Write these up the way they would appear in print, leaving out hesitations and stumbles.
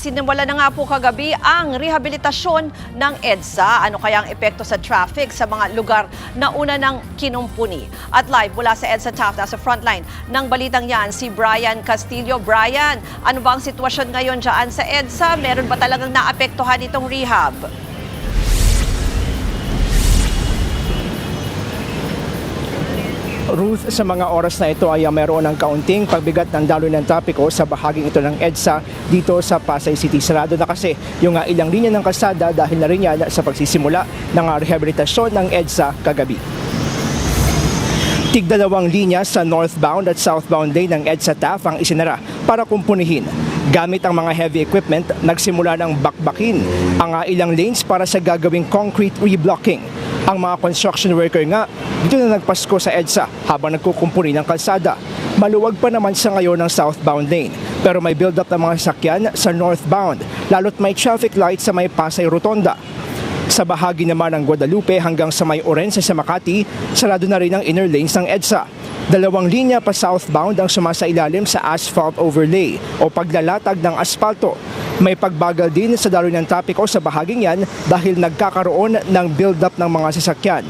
Sinimula na nga po kagabi ang rehabilitasyon ng EDSA. Ano kaya ang epekto sa traffic sa mga lugar na una ng kinumpuni? At live mula sa EDSA Taft, sa frontline ng balitang yan, si Brian Castillo. Brian, ano ba ang sitwasyon ngayon dyan sa EDSA? Meron ba talagang naapektuhan itong rehab? Ruth, sa mga oras na ito ay mayroon ng kaunting pagbigat ng daloy ng trapiko sa bahaging ito ng EDSA dito sa Pasay City. Sarado na kasi yung ilang linya ng kalsada dahil na rin yan sa pagsisimula ng rehabilitasyon ng EDSA kagabi. Tig-dalawang linya sa northbound at southbound lane ng EDSA Taft ang isinara para kumpunihin. Gamit ang mga heavy equipment, nagsimula ng bakbakin ang ilang lanes para sa gagawing concrete reblocking. Ang mga construction worker nga dito na nagpasko sa EDSA habang nagkukumpuni ng kalsada. Maluwag pa naman sa ngayon ng southbound lane, pero may build-up ng mga sasakyan sa northbound, lalo't may traffic light sa may Pasay Rotonda. Sa bahagi naman ng Guadalupe hanggang sa may Orense sa Makati, sarado na rin ang inner lanes ng EDSA. Dalawang linya pa southbound ang sumasailalim sa asphalt overlay o paglalatag ng asfalto. May pagbagal din sa daloy ng trapiko sa bahaging yan dahil nagkakaroon ng build-up ng mga sasakyan.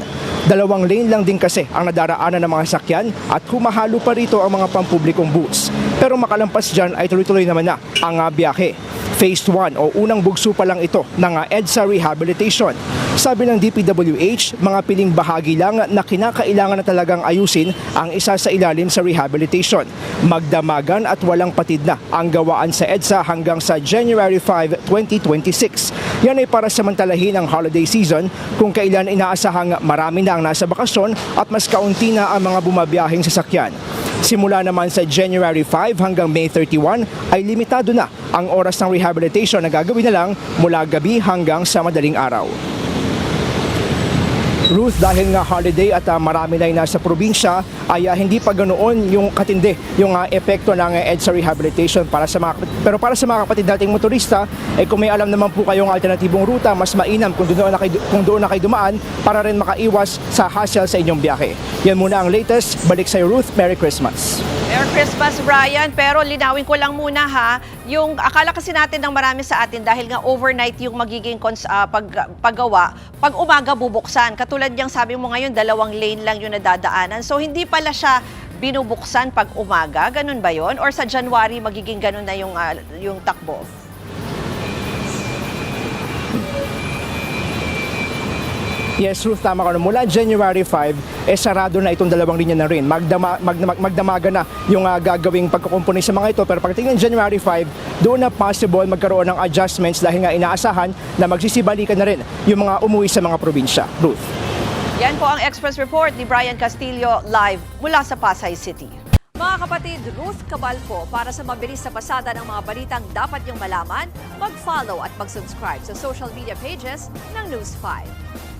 Dalawang lane lang din kasi ang nadaraanan ng mga sasakyan at humahalo pa rito ang mga pampublikong booths. Pero makalampas dyan ay tuloy-tuloy naman na ang biyahe. Phase 1 o unang bugso pa lang ito ng EDSA rehabilitation. Sabi ng DPWH, mga piling bahagi lang na kinakailangan na talagang ayusin ang isa sa ilalim sa rehabilitation. Magdamagan at walang patid na ang gawaan sa EDSA hanggang sa January 5, 2026. Yan ay para samantalahin ang holiday season kung kailan inaasahang marami na ang nasa bakasyon at mas kaunti na ang mga bumabiyaheng sasakyan. Simula naman sa January 5 hanggang May 31 ay limitado na ang oras ng rehabilitation na gagawin na lang mula gabi hanggang sa madaling araw. Ruth, dahil nga holiday at marami na nasa probinsya ay hindi pa ganoon yung katindi yung epekto ng EDSA rehabilitation para sa para sa mga kapatid nating motorista, kung may alam naman po kayong alternatibong ruta, mas mainam kung doon na kayo dumaan para rin makaiwas sa hassle sa inyong biyahe. Yan muna ang latest. Balik sa Ruth. Merry Christmas. Merry Christmas, Brian. Pero linawin ko lang muna yung akala kasi natin ng marami sa atin dahil nga overnight yung magiging paggawa, pag umaga bubuksan. Katulad niyang sabi mo ngayon, dalawang lane lang yung nadadaanan. So hindi pala siya binubuksan pag umaga. Ganun ba yon? Or sa January magiging ganun na yung takbo? Yes, Ruth, tama ka na. Mula January 5, sarado na itong dalawang linya na rin. Magdamaga na yung gagawing pagkukumpuni sa mga ito. Pero pagdating ng January 5, doon na possible magkaroon ng adjustments dahil nga inaasahan na magsisibalikan na rin yung mga umuwi sa mga probinsya. Ruth. Yan po ang Express Report ni Brian Castillo live mula sa Pasay City. Mga kapatid, Ruth Cabalco, para sa mabilis na pasada ng mga balitang dapat niyong malaman, mag-follow at mag-subscribe sa social media pages ng News 5.